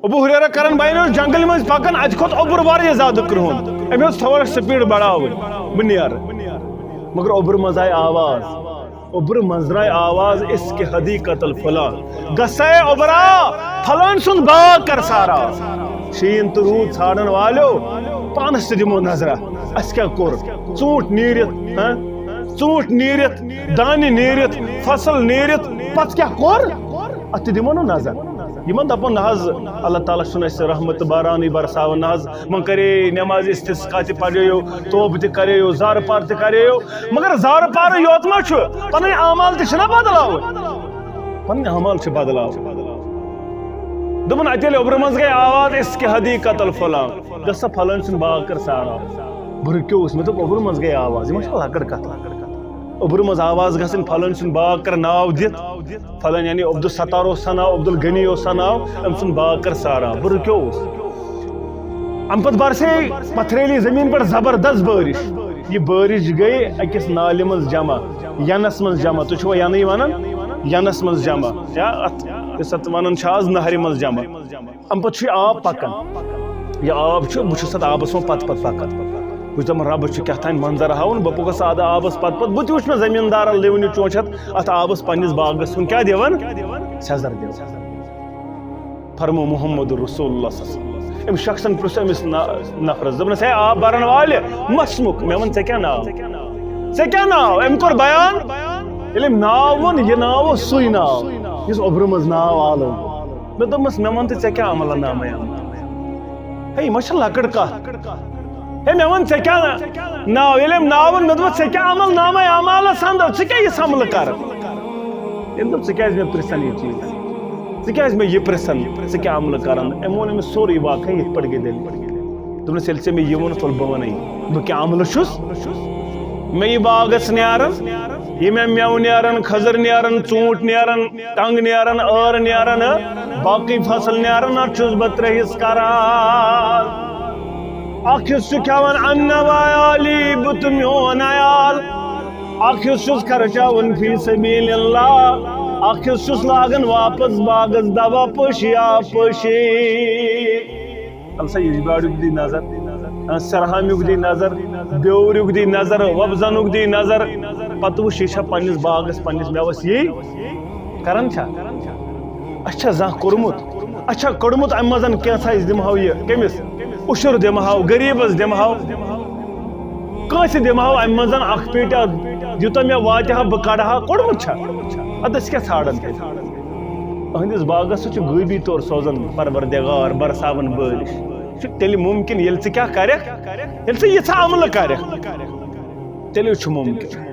ابو ہریرہ کرن بینو جنگل مز پکن ات کھوت اوبر واریاہ زیادہ کرہن امی تھوڑا سپیڈ بڑھاوٕنۍ بہٕ نیرٕ مگر اوبر مز آئی آواز اوبر مز راے آواز اس کے حدیقت الفلان گسے اوبرا فلان سن باغ کر سارا شین تو رود ژھانڈن والیو پانس تہِ دمو نظرہ اس کیا کور ژوٗنٛٹھ نیرِتھ ژوٗنٛٹھ نیرِتھ دانہِ نیرِتھ فصل نیرِتھ پتہٕ کیا کور اتھ تہِ دمو نا نظر یمن دپن نہ حظ اللہ تعالیٰ چھُنہٕ اسہِ رحمت بارانی برساون نہ حظ من کرے نماز استسقا تہِ پریو توبہ تہِ کریو زار پار تہِ کریو مگر زار پار یوت ما چھُ پنٕنۍ اعمال تہِ چھِنا بدلاوٕنۍ پنٕنۍ اعمال چھِ بدلاوٕنۍ دوٚپُن اتہِ ییٚلہِ اوبرٕ منٛز گٔے آواز اس کے حدیقت الفلان گژھا فلٲنۍ سُنٛد باغ کر سارا بہٕ رُکیووُس مےٚ دوٚپ اوبرٕ منٛز گٔے آواز یہِ ما چھِ لۄکٕٹ کتھ اوبرٕ منٛز آواز گژھٕنۍ فلٲنۍ سُنٛد باغ کر ناو دِتھ فلٲنۍ یعنی عبدالستار اوس سا ناو عبدالغنی اوس سا ناو أمۍ سُنٛد باغ کر سارا بہٕ رُکیووُس امہِ پتہٕ برسے پتھریلی زمیٖن پٮ۪ٹھ زبردست بٲرِش یہ بٲرِش گٔے أکِس نالہِ منٛز جمع ینس منٛز جمع تُہۍ چھُوا ینٕے ونان ینس منٛز جمع یا اتھ یُس اتھ ونان چھِ آز نہرِ منٛز جمع امہِ پتہٕ چھُ یہِ آب پکان یہ آب چھُ بہٕ چھُس اتھ آبس منٛز پتہٕ پتہٕ پکان بہٕ چھُس دپان ربس چھُ کیٛاہ تانۍ منظر ہاوُن بہٕ پوٚکُس ادٕ آبس پتہٕ پتہٕ بہٕ تہِ وٕچھ مےٚ زمیٖندارن لِونہِ چونٛچھت اتھ آبس پننِس باغس کُن کیٛاہ دِوان سیزر دِوان فرمو محمد رسول اللہ صلی اللہ علیہ وسلم أمۍ شخصن پرٛژھ أمِس نفرس دوٚپنس ہے آب برن والہِ مسمُک مےٚ ووٚن ژےٚ کیٛاہ ناو ژےٚ کیٛاہ ناو أمۍ کوٚر بیان ییٚلہِ أمۍ ناو ووٚن یہِ ناو اوس سُے ناو یُس اوبرٕ منٛز ناو آلو مےٚ دوٚپمس مےٚ ووٚن تہٕ ژےٚ کیٛاہ عملہ نامے ہے یہِ ما چھِ لۄکٕٹ کتھ ہے مےٚ ووٚن ژےٚ کیٛاہ ناو ییٚلہِ أمۍ ناو ووٚن مےٚ دوٚپمس ژےٚ کیٛاہ عمل نامے اعمالس انٛدر ژٕ کیٛاہ یِژھ عملہٕ کرٕ أمۍ دوٚپ ژٕ کیٛازِ مےٚ پرژھان یہِ چیٖز ژٕ کیٛازِ مےٚ یہِ پرژھان ژٕ کیٛاہ عملہٕ کران أمۍ ووٚن أمِس سورُے واقعہ یِتھ پٲٹھۍ گٔے دٔلیٖل دوٚپنس ییٚلہِ ژےٚ مےٚ یہِ ووٚنُتھ وَلہٕ بہٕ وَنَے بہٕ کیٛاہ عملہٕ چھُس مےٚ یہِ باغس نیران یہِ مےٚ مٮ۪وٕ نیران کھٔزٕر نیران ژوٗنٛٹھۍ نیران ٹنٛگ نیران ٲر نیران باقٕے فصل نیران اتھ چھُس بہٕ ترٛےٚ حِصہٕ کران اکھ حِصہٕ چھُ کھٮ۪وان اننہٕ ویالی بہٕ تہٕ میون عیال اکھ حِصہٕ چھُس خرچاوان فی سبیل اللہ اکھ حِصہٕ چھُس لاگان واپس باغس دوا پٲشیا پٲشی السا یجباڑیُک دی نظر سرہامیُک دی نظر بیوریُک دی نظر وۄبزنُک دی نظر پتہٕ وٕچھ یہِ چھا پننِس باغس پننِس مٮ۪وس یی کران چھا اَسہِ چھا زانٛہہ کوٚرمُت اَسہِ چھا کوٚڑمُت امہِ منٛز کینٛژھا أسۍ دِمہو یہِ کٔمِس اُشُر دِمہو غریٖبس دِمہو کٲنٛسہِ دِمہو امہِ منٛز اکھ پیٹا یوٗتاہ مےٚ واتہِ ہا بہٕ کڑٕ ہا کوٚڑمُت چھا ادٕ أسۍ کیٛاہ ژھانڈان أہنٛدِس باغس سُہ چھُ غٲبی طور سوزان پروردگار برساون بٲرِش چھُ تیٚلہِ مُمکِن ییٚلہِ ژٕ کیٛاہ کرکھ ییٚلہِ ژٕ یِژھا عملہٕ کرکھ تیٚلے چھُ مُمکِن